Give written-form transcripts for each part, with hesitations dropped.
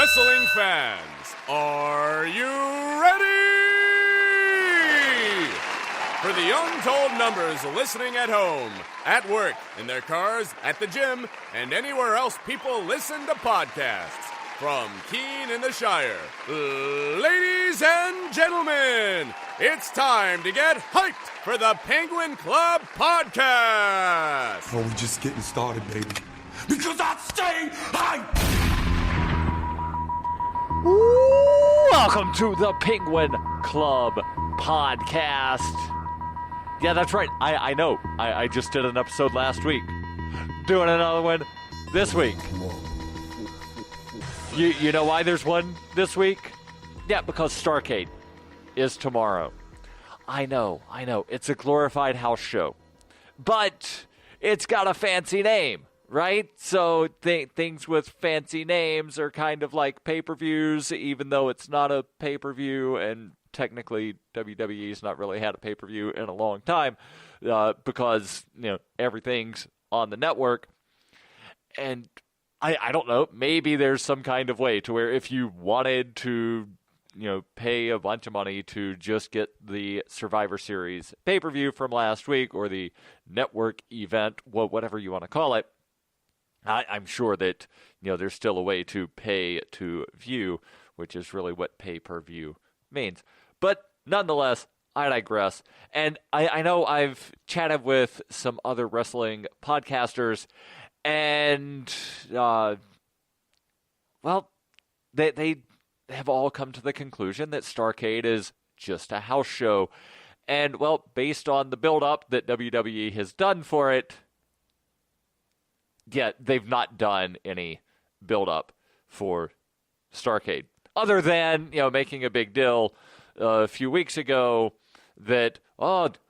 Wrestling fans, are you ready? For the untold numbers listening at home, at work, in their cars, at the gym, and anywhere else people listen to podcasts. From Keene in the Shire, ladies and gentlemen, it's time to get hyped for the Penguin Club Podcast. Oh, we're just getting started, baby. Because I stay hyped! Welcome to the Penguin Club Podcast. Yeah, that's right. I know. I just did an episode last week. Doing another one this week. You know why there's one this week? Yeah, because Starrcade is tomorrow. I know. It's a glorified house show. But it's got a fancy name, right? So things with fancy names are kind of like pay-per-views, even though it's not a pay-per-view, and technically WWE's not really had a pay-per-view in a long time because, everything's on the network. And I don't know, maybe there's some kind of way to where if you wanted to, pay a bunch of money to just get the Survivor Series pay-per-view from last week or the network event, whatever you want to call it, I'm sure that, there's still a way to pay to view, which is really what pay-per-view means. But nonetheless, I digress. And I know I've chatted with some other wrestling podcasters, and, they have all come to the conclusion that Starrcade is just a house show. And, based on the build-up that WWE has done for it, yeah, they've not done any build-up for Starrcade. Other than, making a big deal a few weeks ago that,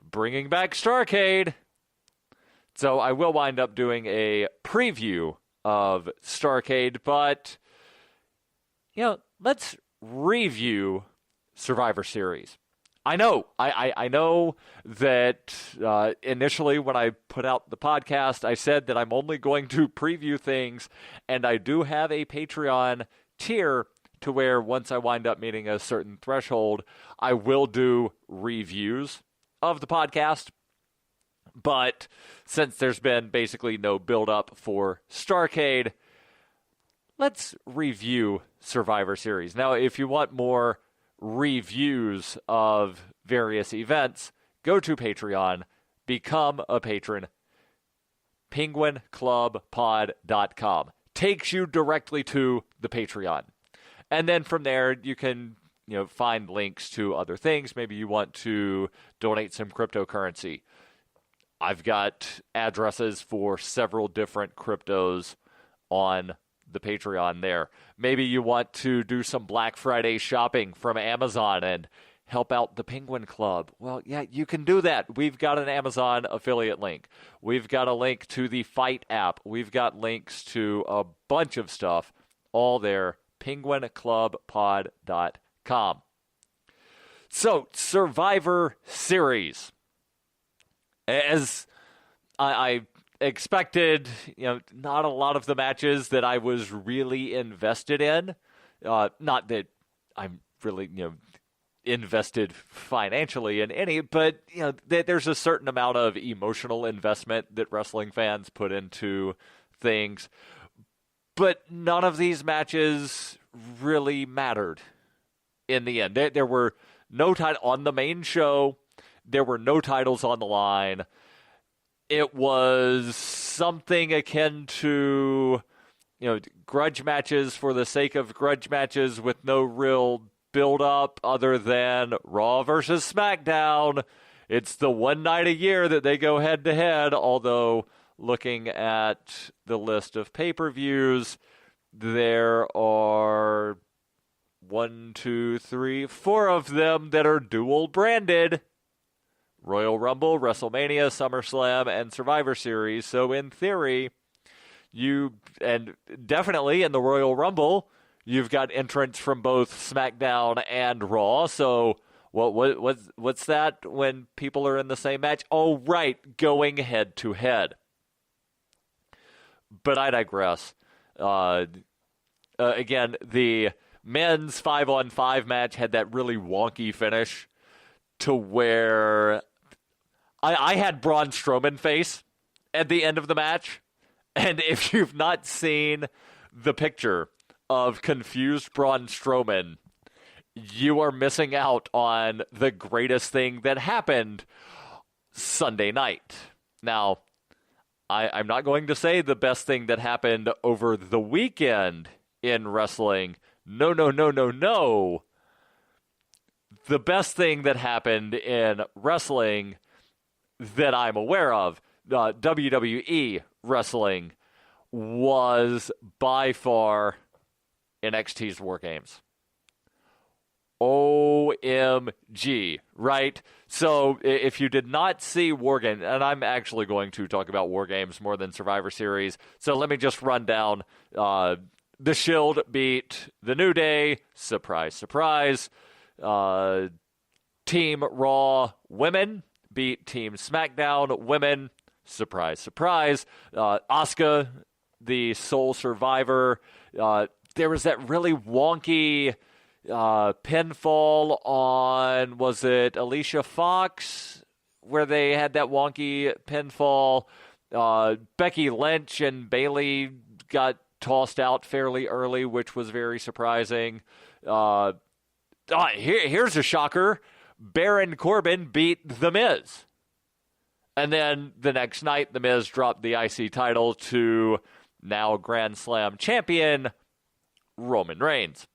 bringing back Starrcade. So I will wind up doing a preview of Starrcade, but, let's review Survivor Series. I know that initially when I put out the podcast, I said that I'm only going to preview things, and I do have a Patreon tier to where once I wind up meeting a certain threshold, I will do reviews of the podcast. But since there's been basically no build-up for Starrcade, let's review Survivor Series. Now, if you want more reviews of various events, go to Patreon, become a patron, penguinclubpod.com. Takes you directly to the Patreon. And then from there, you can find links to other things. Maybe you want to donate some cryptocurrency. I've got addresses for several different cryptos on the Patreon there. Maybe you want to do some Black Friday shopping from Amazon and help out the Penguin Club. Well, yeah, you can do that. We've got an Amazon affiliate link. We've got a link to the Fight app. We've got links to a bunch of stuff, all there, penguinclubpod.com. So, Survivor Series. As I expected, not a lot of the matches that I was really invested in. Not that I'm really, invested financially in any, but, there's a certain amount of emotional investment that wrestling fans put into things. But none of these matches really mattered in the end. There were no titles on the main show. There were no titles on the line. It was something akin to, grudge matches for the sake of grudge matches with no real build-up other than Raw versus SmackDown. It's the one night a year that they go head-to-head, although looking at the list of pay-per-views, there are 1, 2, 3, 4 of them that are dual-branded. Royal Rumble, WrestleMania, SummerSlam, and Survivor Series. So in theory, and definitely in the Royal Rumble, you've got entrants from both SmackDown and Raw. So what's that when people are in the same match? Oh, right, going head to head. But I digress. Again, the men's 5-on-5 match had that really wonky finish to where I had Braun Strowman face at the end of the match. And if you've not seen the picture of confused Braun Strowman, you are missing out on the greatest thing that happened Sunday night. Now, I'm not going to say the best thing that happened over the weekend in wrestling. No. The best thing that happened in wrestling that I'm aware of, WWE wrestling, was by far NXT's WarGames. OMG, right? So if you did not see WarGames, and I'm actually going to talk about WarGames more than Survivor Series, so let me just run down. The Shield beat The New Day, surprise, surprise. Team Raw Women beat Team SmackDown Women, surprise, surprise. Asuka, the sole survivor. There was that really wonky pinfall on, was it Alicia Fox, where they had that wonky pinfall. Becky Lynch and Bayley got tossed out fairly early, which was very surprising. Here's a shocker. Baron Corbin beat The Miz. And then the next night, The Miz dropped the IC title to now Grand Slam champion Roman Reigns.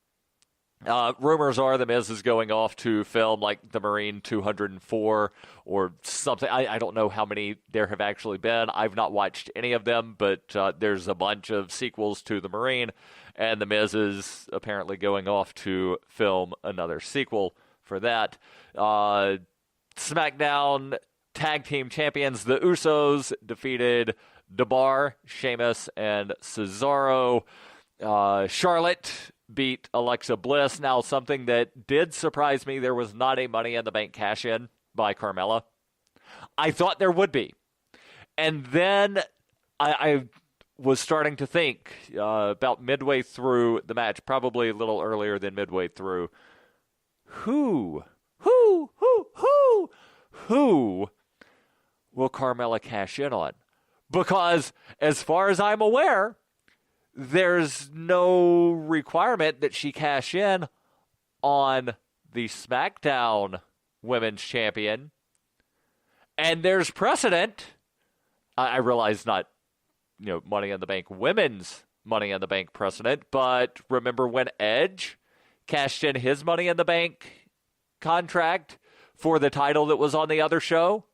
Rumors are The Miz is going off to film like The Marine 204 or something. I don't know how many there have actually been. I've not watched any of them, but there's a bunch of sequels to The Marine, and The Miz is apparently going off to film another sequel for that. SmackDown Tag Team Champions, the Usos, defeated DeBar, Sheamus, and Cesaro. Charlotte beat Alexa Bliss. Now, something that did surprise me, there was not a Money in the Bank cash-in by Carmella. I thought there would be. And then I was starting to think about midway through the match, probably a little earlier than midway through, who will Carmella cash in on? Because as far as I'm aware, there's no requirement that she cash in on the SmackDown Women's Champion. And there's precedent. I realize not, Money in the Bank Women's Money in the Bank precedent, but remember when Edge cashed in his Money in the Bank contract for the title that was on the other show?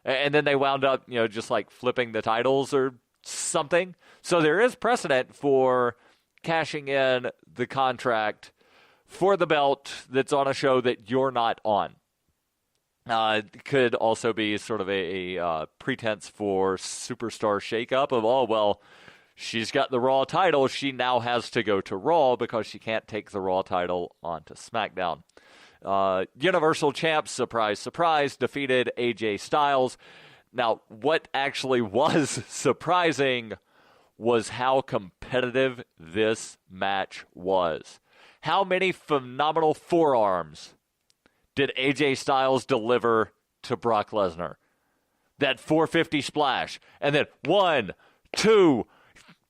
And then they wound up, just like flipping the titles or something. So there is precedent for cashing in the contract for the belt that's on a show that you're not on. It could also be sort of a pretense for superstar shakeup of, she's got the Raw title. She now has to go to Raw because she can't take the Raw title onto SmackDown. Universal Champ, surprise, surprise, defeated AJ Styles. Now, what actually was surprising was how competitive this match was. How many phenomenal forearms did AJ Styles deliver to Brock Lesnar? That 450 splash, and then 1, 2,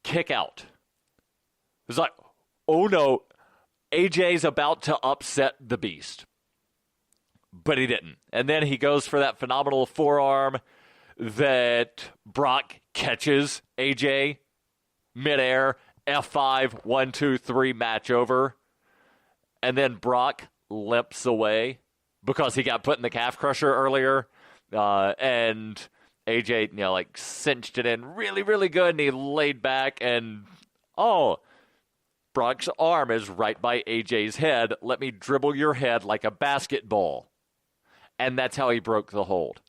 kick out. It was like, oh no, AJ's about to upset the beast. But he didn't. And then he goes for that phenomenal forearm that Brock catches AJ midair, F5, 1, 2, 3, match over. And then Brock limps away because he got put in the calf crusher earlier. And AJ, cinched it in really, really good. And he laid back and, Brock's arm is right by AJ's head. Let me dribble your head like a basketball. And that's how he broke the hold.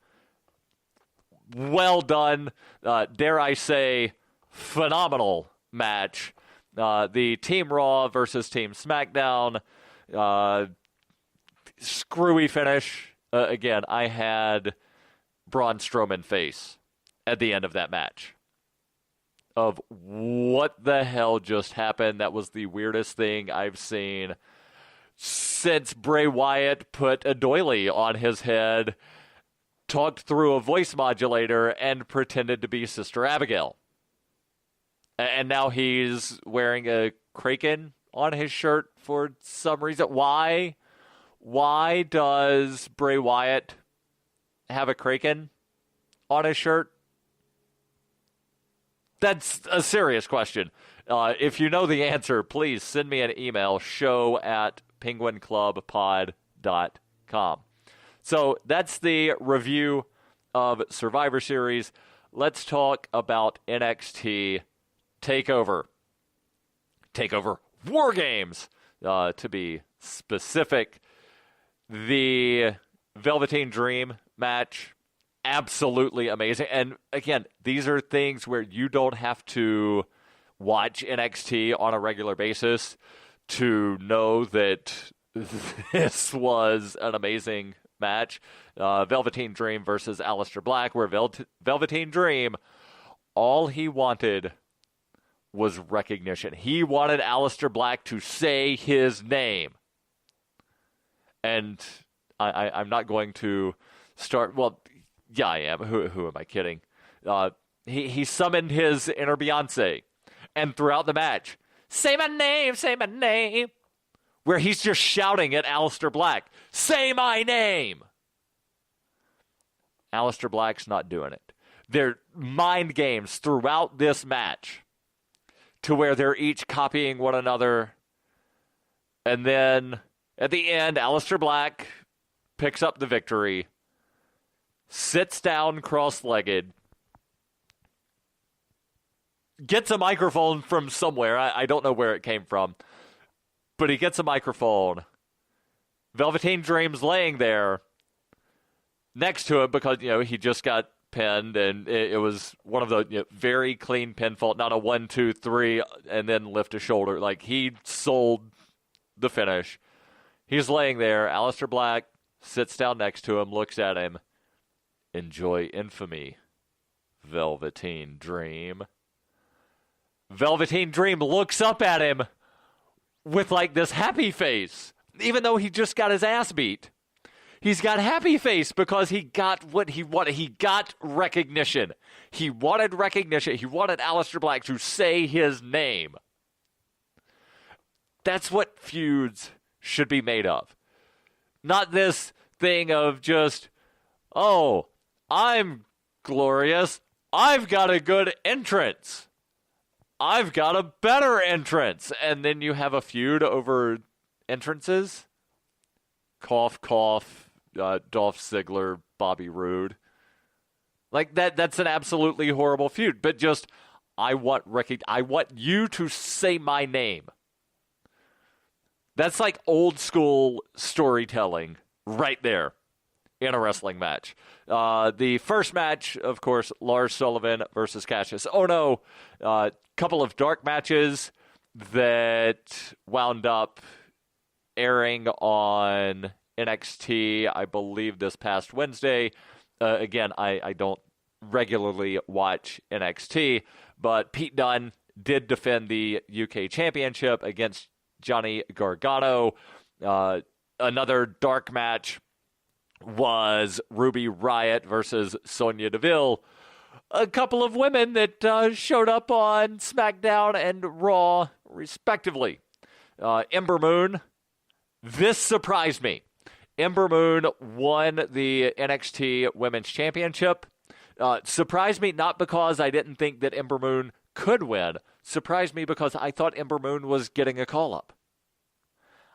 Well done. Dare I say, phenomenal match. The Team Raw versus Team SmackDown. Screwy finish. Again, I had Braun Strowman face at the end of that match. of what the hell just happened. That was the weirdest thing I've seen since Bray Wyatt put a doily on his head, talked through a voice modulator, and pretended to be Sister Abigail. And now he's wearing a kraken on his shirt for some reason. Why does Bray Wyatt have a kraken on his shirt? That's a serious question. If you know the answer, please send me an email, show@penguinclubpod.com. So that's the review of Survivor Series. Let's talk about NXT Takeover. Takeover WarGames, to be specific. The Velveteen Dream match, absolutely amazing. And again, these are things where you don't have to watch NXT on a regular basis to know that this was an amazing match. Velveteen Dream versus Aleister Black, where Velveteen Dream, all he wanted was recognition. He wanted Aleister Black to say his name. And I'm not going to start... Well, yeah, I am. Who am I kidding? He summoned his inner Beyonce. And throughout the match, say my name, where he's just shouting at Aleister Black, say my name. Aleister Black's not doing it. They're mind games throughout this match to where they're each copying one another. And then at the end, Aleister Black picks up the victory, sits down cross-legged, gets a microphone from somewhere. I don't know where it came from. But he gets a microphone. Velveteen Dream's laying there next to him because, he just got pinned, and it was one of the very clean pinfall, not a 1, 2, 3, and then lift a shoulder. Like, he sold the finish. He's laying there. Aleister Black sits down next to him, looks at him. Enjoy infamy, Velveteen Dream. Velveteen Dream looks up at him with like this happy face, even though he just got his ass beat. He's got happy face because he got what he wanted. He got recognition. He wanted recognition. He wanted Aleister Black to say his name. That's what feuds should be made of. Not this thing of just, oh, I'm glorious. I've got a good entrance. I've got a better entrance. And then you have a feud over entrances. Cough, cough, Dolph Ziggler, Bobby Roode. Like, that's an absolutely horrible feud. But just, I want you to say my name. That's like old school storytelling right there in a wrestling match. The first match, of course, Lars Sullivan versus Cassius Ohno. Couple of dark matches that wound up airing on NXT, I believe, this past Wednesday. Again, I don't regularly watch NXT, but Pete Dunne did defend the UK Championship against Johnny Gargano. Another dark match was Ruby Riott versus Sonya Deville. A couple of women that showed up on SmackDown and Raw, respectively. Ember Moon, this surprised me. Ember Moon won the NXT Women's Championship. Surprised me not because I didn't think that Ember Moon could win. Surprised me because I thought Ember Moon was getting a call-up.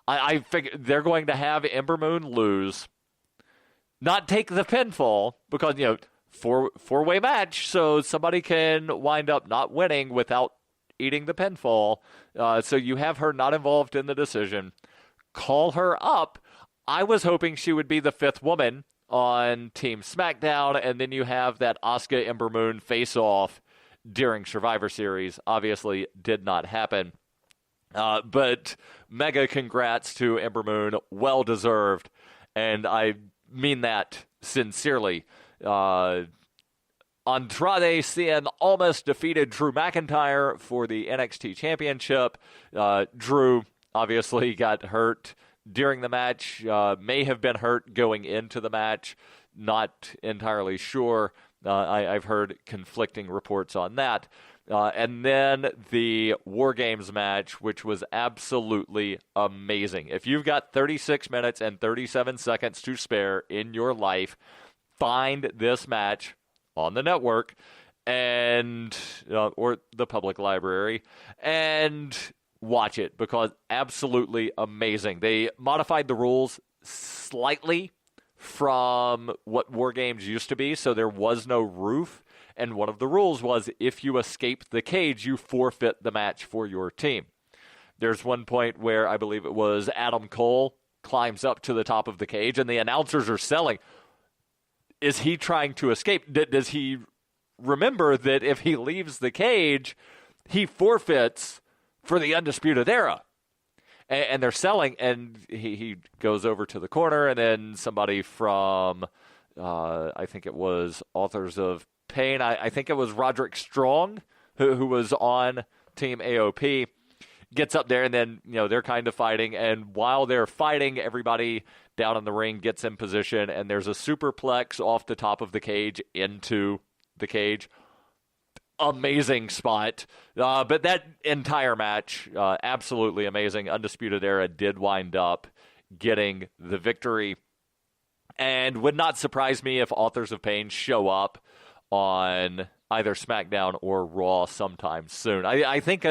I figured they're going to have Ember Moon lose, not take the pinfall, because, four-way match, so somebody can wind up not winning without eating the pinfall. So you have her not involved in the decision. Call her up. I was hoping she would be the fifth woman on Team SmackDown, and then you have that Asuka Ember Moon face-off during Survivor Series. Obviously did not happen. But mega congrats to Ember Moon. Well-deserved. And I mean that sincerely. Andrade Cien almost defeated Drew McIntyre for the NXT Championship. Drew obviously got hurt during the match, may have been hurt going into the match. Not entirely sure. I've heard conflicting reports on that. And then the WarGames match, which was absolutely amazing. If you've got 36 minutes and 37 seconds to spare in your life, find this match on the network and or the public library and watch it, because absolutely amazing. They modified the rules slightly from what WarGames used to be, so there was no roof. And one of the rules was if you escape the cage, you forfeit the match for your team. There's one point where I believe it was Adam Cole climbs up to the top of the cage, and the announcers are selling. Is he trying to escape? Does he remember that if he leaves the cage, he forfeits for the Undisputed Era? And they're selling, and he goes over to the corner, and then somebody from, I think it was Authors of Pain, I think it was Roderick Strong, who was on Team AOP, gets up there, and then they're kind of fighting, and while they're fighting, everybody down in the ring gets in position, and there's a superplex off the top of the cage into the cage. Amazing spot. But that entire match, absolutely amazing. Undisputed Era did wind up getting the victory, and would not surprise me if Authors of Pain show up on either SmackDown or Raw sometime soon. I think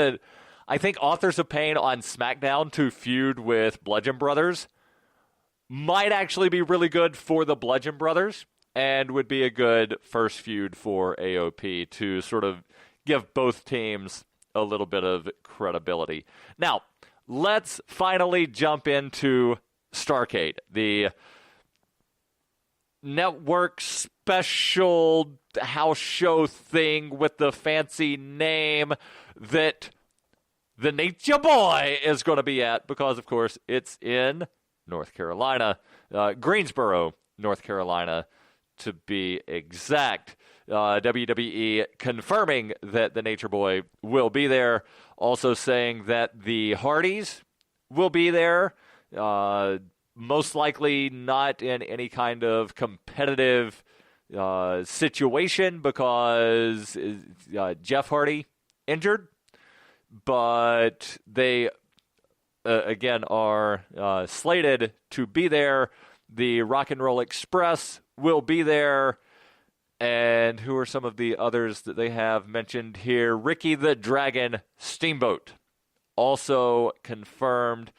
Authors of Pain on SmackDown to feud with Bludgeon Brothers might actually be really good for the Bludgeon Brothers, and would be a good first feud for AOP to sort of give both teams a little bit of credibility. Now, let's finally jump into Starrcade, the network special house show thing with the fancy name that the Nature Boy is going to be at, because, of course, it's in North Carolina, Greensboro, North Carolina, to be exact. WWE confirming that the Nature Boy will be there, also saying that the Hardys will be there, most likely not in any kind of competitive situation, because Jeff Hardy injured, but they again are slated to be there. The Rock and Roll Express will be there. And who are some of the others that they have mentioned here? Ricky the Dragon Steamboat, also confirmed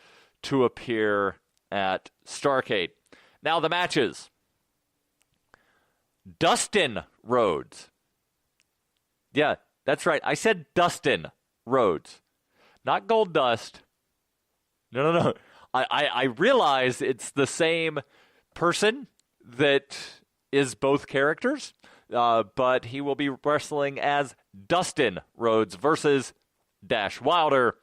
to appear at Starrcade. Now the matches. Dustin Rhodes. Yeah, that's right. I said Dustin Rhodes, not Gold Dust. No. I realize it's the same person that is both characters, but he will be wrestling as Dustin Rhodes versus Dash Wilder,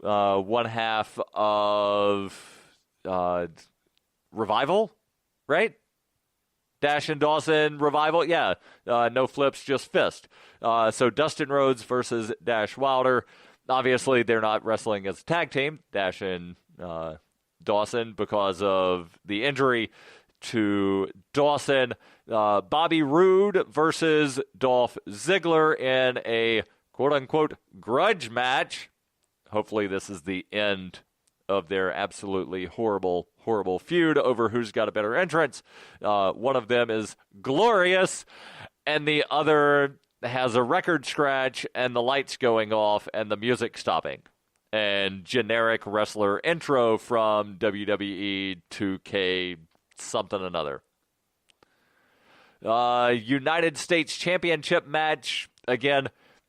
one half of Revival, right? Dash and Dawson Revival, yeah. No flips, just fist. So Dustin Rhodes versus Dash Wilder. Obviously, they're not wrestling as a tag team, Dash and Dawson, because of the injury to Dawson. Bobby Roode versus Dolph Ziggler in a quote-unquote grudge match. Hopefully this is the end of their absolutely horrible feud over who's got a better entrance. One of them is glorious, and the other has a record scratch and the lights going off and the music stopping. And generic wrestler intro from WWE 2K something another. United States Championship match, again,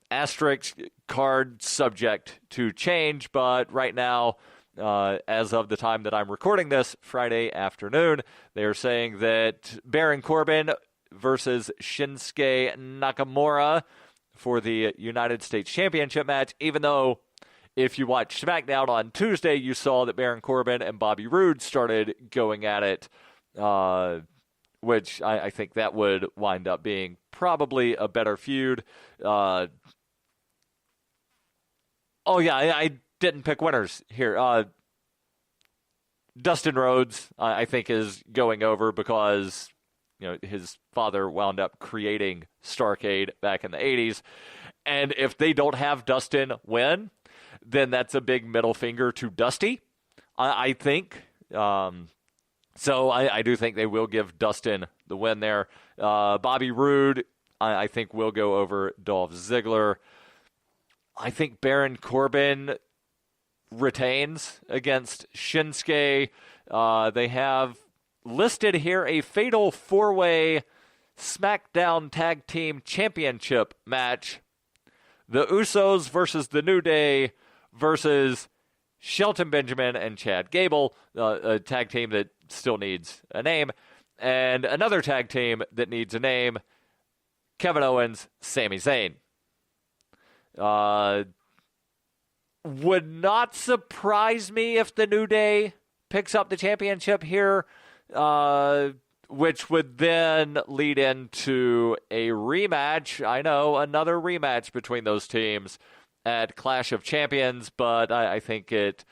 asterisk card subject to change, but right now, as of the time that I'm recording this, Friday afternoon, they're saying that Baron Corbin versus Shinsuke Nakamura for the United States Championship match, even though if you watched SmackDown on Tuesday, you saw that Baron Corbin and Bobby Roode started going at it which I think that would wind up being probably a better feud. I didn't pick winners here. Dustin Rhodes, I think, is going over because his father wound up creating Starrcade back in the 80s. And if they don't have Dustin win, then that's a big middle finger to Dusty, I think. So I do think they will give Dustin the win there. Bobby Roode, I think, will go over Dolph Ziggler. I think Baron Corbin retains against Shinsuke. They have listed here a fatal four-way SmackDown Tag Team Championship match. The Usos versus the New Day versus Shelton Benjamin and Chad Gable, a tag team that still needs a name, and another tag team that needs a name, Kevin Owens, Sami Zayn. Would not surprise me if the New Day picks up the championship here, which would then lead into a rematch. I know, another rematch between those teams at Clash of Champions, but I think it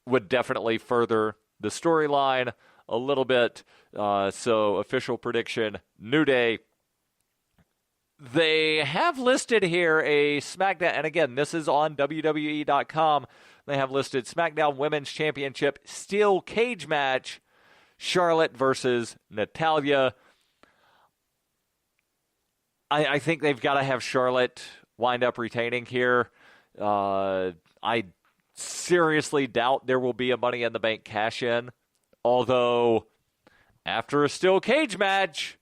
would definitely further the storyline a little bit. So official prediction, New Day. They have listed here a SmackDown, and again, this is on WWE.com. They have listed SmackDown Women's Championship Steel Cage match, Charlotte versus Natalya. I think they've got to have Charlotte wind up retaining here. I seriously doubt there will be a Money in the Bank cash-in, although after a steel cage match,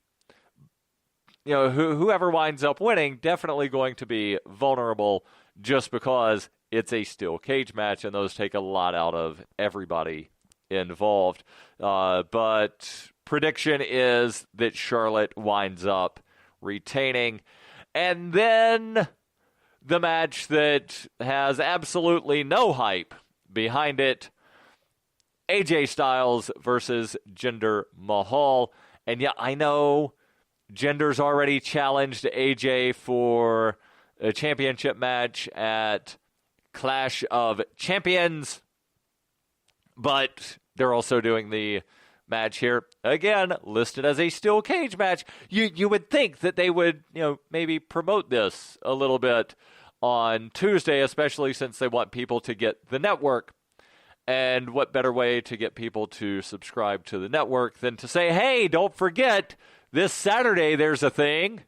whoever winds up winning definitely going to be vulnerable just because it's a steel cage match, and those take a lot out of everybody involved. But prediction is that Charlotte winds up retaining. And then the match that has absolutely no hype behind it, AJ Styles versus Jinder Mahal. And yeah, I know Jinder's already challenged AJ for a championship match at Clash of Champions, but they're also doing the match here, again, listed as a steel cage match. You would think that they would, maybe promote this a little bit on Tuesday, especially since they want people to get the network. And what better way to get people to subscribe to the network than to say, hey, don't forget, this Saturday there's a thing.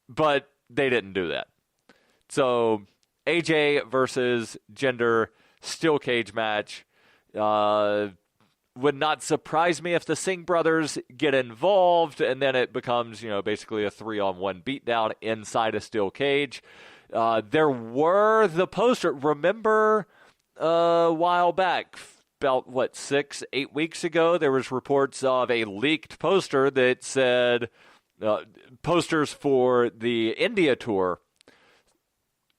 But they didn't do that. So AJ versus Jinder steel cage match. Would not surprise me if the Singh brothers get involved, and then it becomes, basically a 3-on-1 beatdown inside a steel cage. There were the poster. Remember a while back, about 6-8 weeks ago, there was reports of a leaked poster that said posters for the India tour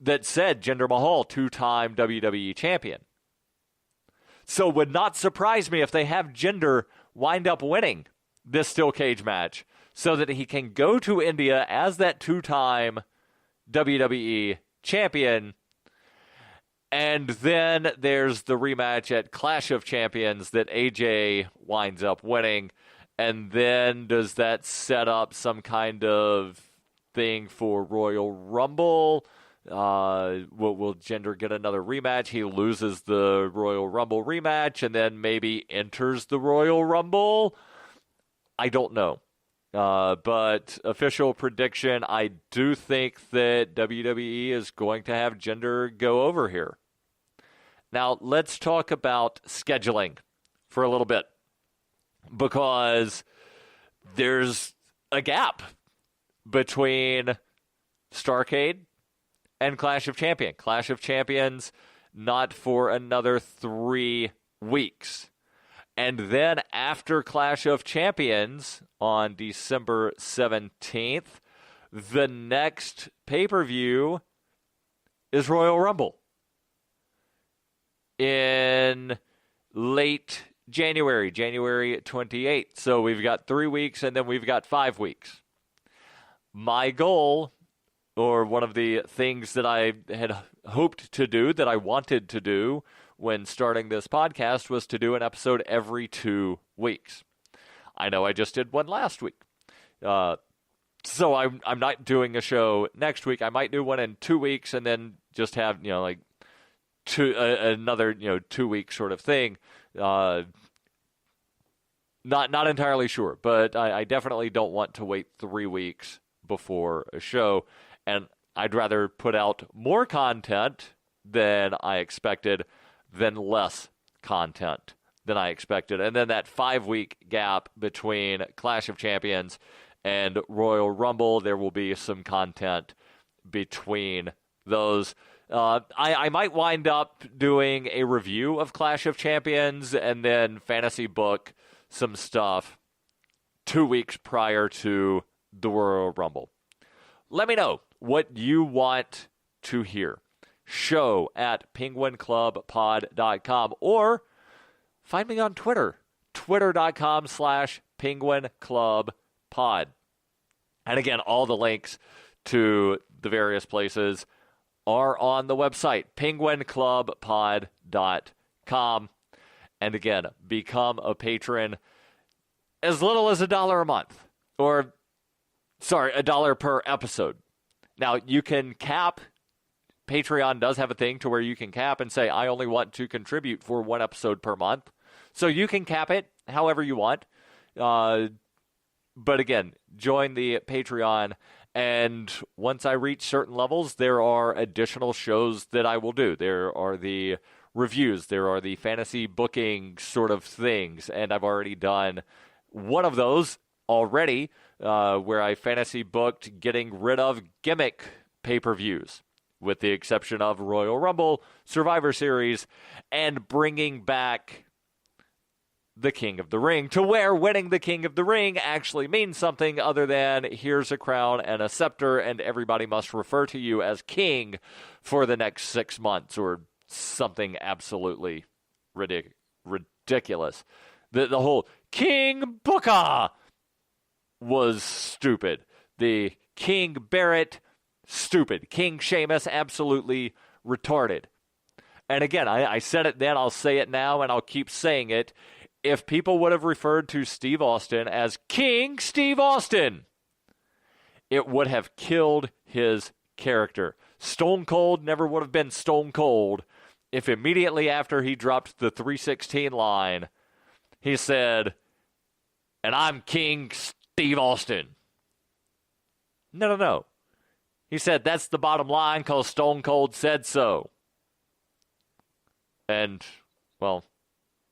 that said Jinder Mahal, 2-time WWE champion. So would not surprise me if they have Jinder wind up winning this steel cage match so that he can go to India as that 2-time WWE champion. And then there's the rematch at Clash of Champions that AJ winds up winning. And then does that set up some kind of thing for Royal Rumble? Will Jinder get another rematch? He loses the Royal Rumble rematch and then maybe enters the Royal Rumble? I don't know. But official prediction, I do think that WWE is going to have Jinder go over here. Now, let's talk about scheduling for a little bit, because there's a gap between Starrcade and Clash of Champions. Clash of Champions not for another 3 weeks. And then after Clash of Champions on December 17th, the next pay-per-view is Royal Rumble in late January 28th. So we've got 3 weeks, and then we've got 5 weeks. My goal, or one of the things that I had hoped to do, that I wanted to do when starting this podcast, was to do an episode every 2 weeks. I know I just did one last week. So I'm not doing a show next week. I might do one in 2 weeks and then just have, another 2 week sort of thing. Not entirely sure, but I definitely don't want to wait 3 weeks before a show, and I'd rather put out more content than I expected than less content than I expected. And then that 5 week gap between Clash of Champions and Royal Rumble, there will be some content between those. I might wind up doing a review of Clash of Champions and then fantasy book some stuff 2 weeks prior to the Royal Rumble. Let me know what you want to hear. Show at penguinclubpod.com, or find me on Twitter, twitter.com/penguinclubpod. And again, all the links to the various places are on the website, penguinclubpod.com. And again, become a patron as little as $1 a month, or $1 per episode. Now, you can cap. Patreon does have a thing to where you can cap and say, I only want to contribute for 1 episode per month. So you can cap it however you want. But again, join the Patreon, and once I reach certain levels, there are additional shows that I will do. There are the reviews, there are the fantasy booking sort of things, and I've already done one of those already, where I fantasy booked getting rid of gimmick pay-per-views, with the exception of Royal Rumble, Survivor Series, and bringing back the King of the Ring, to where winning the King of the Ring actually means something other than here's a crown and a scepter, and everybody must refer to you as king for the next 6 months, or something absolutely ridiculous. The whole King Booker was stupid. The King Barrett, stupid. King Sheamus, absolutely retarded. And again, I said it then, I'll say it now, and I'll keep saying it. If people would have referred to Steve Austin as King Steve Austin, it would have killed his character. Stone Cold never would have been Stone Cold if immediately after he dropped the 316 line, he said, and I'm King Steve Austin. No. He said, that's the bottom line because Stone Cold said so. And, well,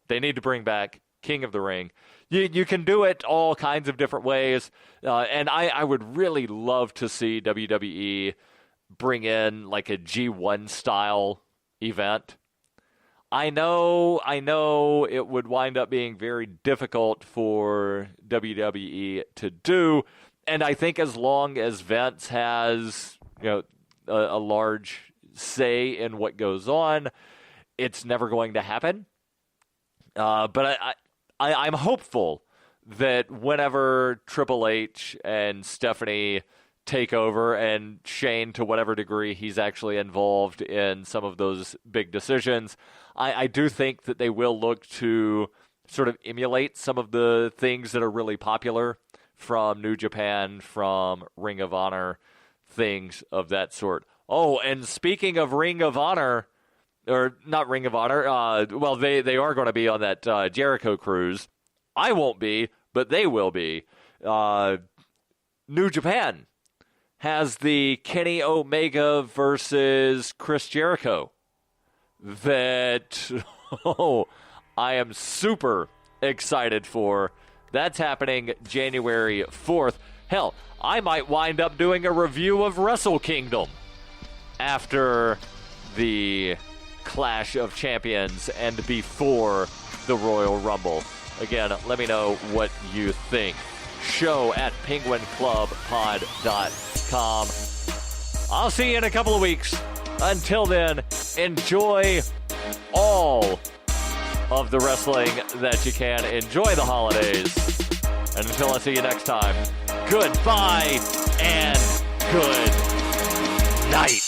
they need to bring back King of the Ring. You can do it all kinds of different ways. And I would really love to see WWE bring in like a G1 style event. I know it would wind up being very difficult for WWE to do. And I think as long as Vince has, a large say in what goes on, it's never going to happen. But I'm hopeful that whenever Triple H and Stephanie take over, and Shane, to whatever degree he's actually involved in some of those big decisions, I do think that they will look to sort of emulate some of the things that are really popular from New Japan, from Ring of Honor, things of that sort. Oh, and speaking of Ring of Honor, or not Ring of Honor, well, they are going to be on that Jericho cruise. I won't be, but they will be. New Japan has the Kenny Omega versus Chris Jericho that I am super excited for. That's happening January 4th. Hell, I might wind up doing a review of Wrestle Kingdom after the Clash of Champions and before the Royal Rumble. Again, let me know what you think. Show at penguinclubpod.com. I'll see you in a couple of weeks. Until then, enjoy all of the wrestling that you can. Enjoy the holidays. And until I see you next time, goodbye and good night.